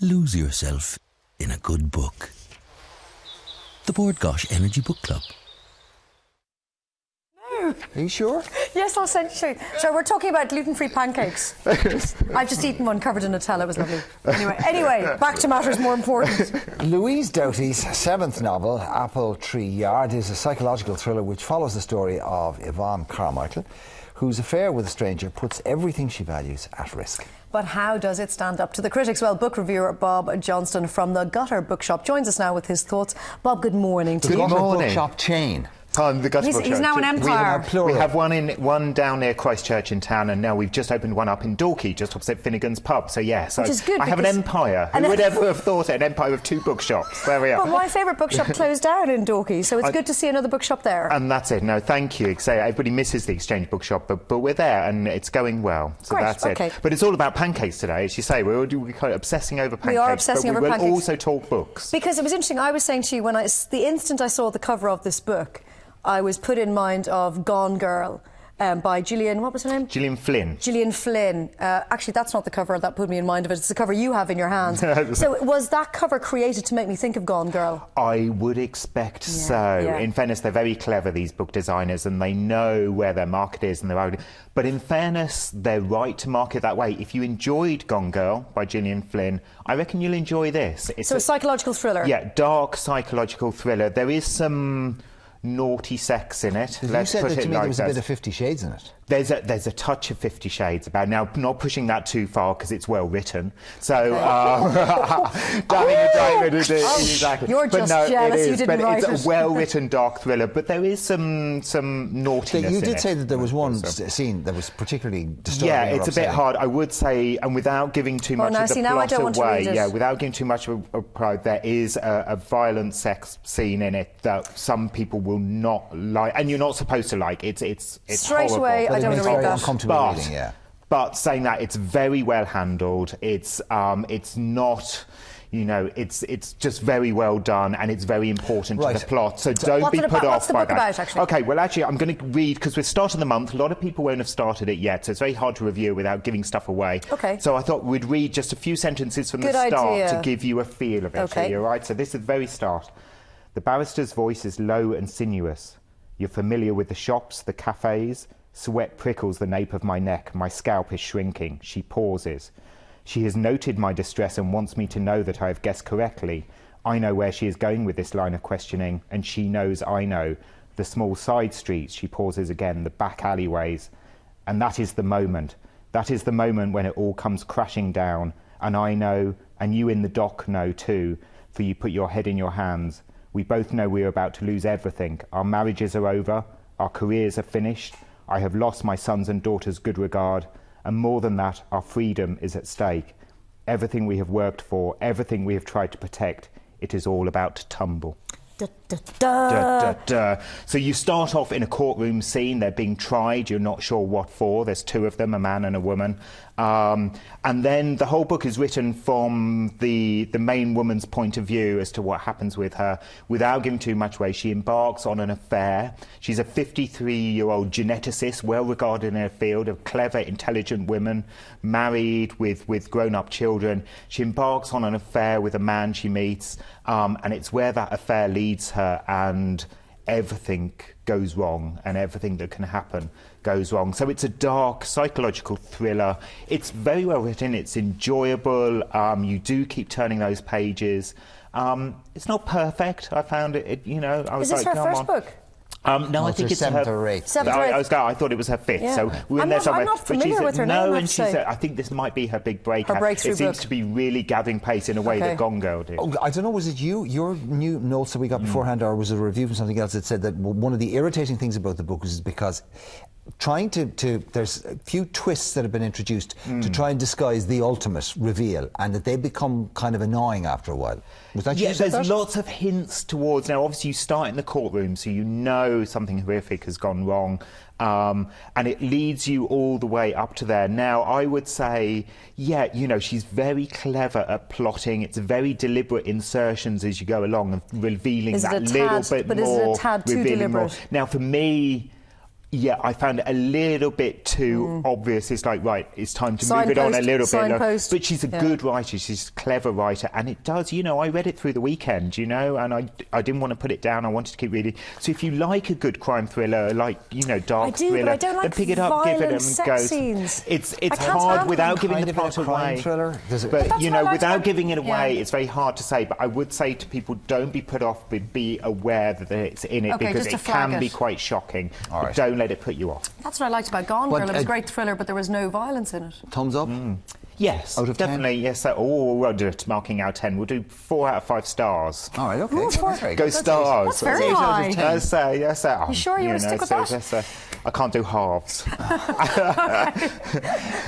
Lose yourself in a good book. The Board Gosh Energy Book Club. Are you sure? Yes, I'll send you. So we're talking about gluten-free pancakes. I've just eaten one covered in Nutella. It was lovely. Anyway, back to matters more important. Louise Doughty's seventh novel, Apple Tree Yard, is a psychological thriller which follows the story of Yvonne Carmichael, whose affair with a stranger puts everything she values at risk. But how does it stand up to the critics? Well, book reviewer Bob Johnston from the Gutter Bookshop joins us now with his thoughts. Bob, good morning to you. Gutter Bookshop chain. The Gutter Bookshop. He's now an empire. We have one down near Christchurch in town, and now we've just opened one up in Dorking, just opposite Finnegan's Pub. So yeah, so which is good, I have an empire. Who would ever have thought it? An empire of two bookshops. There we are. But my favourite bookshop closed down in Dorking, so it's good to see another bookshop there. And that's it. No, thank you. Say everybody misses the Exchange Bookshop, but we're there and it's going well. So great, that's okay. it. But it's all about pancakes today, as you say. We're kind of obsessing over pancakes. We are obsessing over pancakes. But we will also talk books. Because it was interesting. I was saying to you the instant I saw the cover of this book, I was put in mind of Gone Girl by Gillian, what was her name? Gillian Flynn. Gillian Flynn. Actually, that's not the cover that put me in mind of it. It's the cover you have in your hands. So was that cover created to make me think of Gone Girl? I would expect so. Yeah. In fairness, they're very clever, these book designers, and they know where their market is and but in fairness, they're right to market that way. If you enjoyed Gone Girl by Gillian Flynn, I reckon you'll enjoy this. It's a psychological thriller. Yeah, dark psychological thriller. There is some naughty sex in it. You said that to me there was a bit of 50 Shades in it. There's a touch of 50 Shades about. Now, not pushing that too far because it's well written. So, exactly. You're just jealous you didn't write it. It's a well-written dark thriller, but there is some naughtiness. You did in say it. that there was one scene that was particularly disturbing. Yeah, it's a bit hard. I would say, and without giving too much of the plot away, without giving too much of a pride, there is a violent sex scene in it that some people will not like, and you're not supposed to like. It's straight horrible. away. I don't want to read that. But saying that, it's very well handled. It's not, it's just very well done, and it's very important to the plot. So don't be put off by that. What's the book about, actually? Okay, well, actually, I'm going to read, because we're starting the month. A lot of people won't have started it yet, so it's very hard to review without giving stuff away. Okay. So I thought we'd read just a few sentences from the start to give you a feel of it. Okay. All right? So this is the very start. The barrister's voice is low and sinuous. You're familiar with the shops, the cafes. Sweat prickles the nape of my neck. My scalp is shrinking. She pauses. She has noted my distress and wants me to know that I have guessed correctly. I know where she is going with this line of questioning, and she knows I know. The small side streets, she pauses again, the back alleyways. And that is the moment. That is the moment when it all comes crashing down. And I know, and you in the dock know too, for you put your head in your hands. We both know we are about to lose everything. Our marriages are over. Our careers are finished. I have lost my sons and daughters' good regard, and more than that, our freedom is at stake. Everything we have worked for, everything we have tried to protect, it is all about to tumble. Da, da, da. Da, da, da. So you start off in a courtroom scene. They're being tried. You're not sure what for. There's two of them, a man and a woman. And then the whole book is written from the main woman's point of view as to what happens with her. Without giving too much away, she embarks on an affair. She's a 53-year-old geneticist, well regarded in her field, of clever, intelligent women, married with grown-up children. She embarks on an affair with a man she meets, and it's where that affair leads her, and everything goes wrong, and everything that can happen goes wrong. So it's a dark psychological thriller. It's very well written. It's enjoyable. You do keep turning those pages. It's not perfect. I found it. I was Is this her first book? No, I think it's seventh or eighth. I thought it was her fifth. Yeah. So we're in there somewhere. I'm not familiar with her name. No, and she said, I think this might be her big breakout. Her breakthrough book. It seems to be really gathering pace in a way that Gone Girl did. Oh, I don't know, was it your new notes that we got beforehand, or was it a review from something else that said that one of the irritating things about the book is because there's a few twists that have been introduced to try and disguise the ultimate reveal, and that they become kind of annoying after a while. Was that you? There's lots of hints towards. Now, obviously, you start in the courtroom, so you know something horrific has gone wrong, and it leads you all the way up to there. Now, I would say, she's very clever at plotting. It's very deliberate insertions as you go along, and revealing that little bit more. But is it a tad too deliberate? Now, for me, Yeah, I found it a little bit too obvious. It's like, right, it's time to move it on a little bit. Signpost. But she's a good writer. She's a clever writer. And it does, I read it through the weekend, and I didn't want to put it down. I wanted to keep reading. So if you like a good crime thriller, like, dark thriller, but I don't like then pick it up, give it a go. Scenes. It's hard without giving the plot away. Thriller. But, without giving it away, it's very hard to say. But I would say to people, don't be put off, but be aware that it's in it, because it can be quite shocking. All right. But don't let it put you off. That's what I liked about Gone Girl. It was a great thriller, but there was no violence in it. Thumbs up? Yes, out of 10? definitely. Yes. We'll do it, marking out 10. We'll do 4 out of 5 stars. All right, okay. Go stars. That's very high. Yes, You sure you want to stick with that? I can't do halves.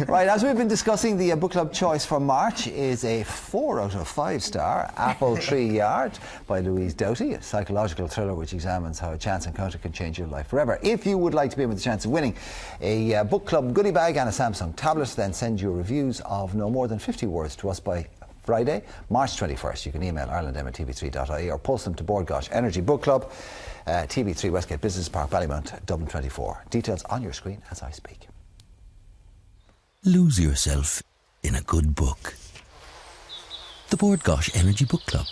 Right, as we've been discussing, the book club choice for March is a 4 out of 5 star Apple Tree Yard by Louise Doughty, a psychological thriller which examines how a chance encounter can change your life forever. If you would like to be in with a chance of winning a book club goodie bag and a Samsung tablet, then send your reviews of no more than 50 words to us by Friday, March 21st. You can email irelandm@tv3.ie or post them to Board Gosh Energy Book Club, TV3 Westgate Business Park, Ballymount, Dublin 24. Details on your screen as I speak. Lose yourself in a good book. The Board Gosh Energy Book Club.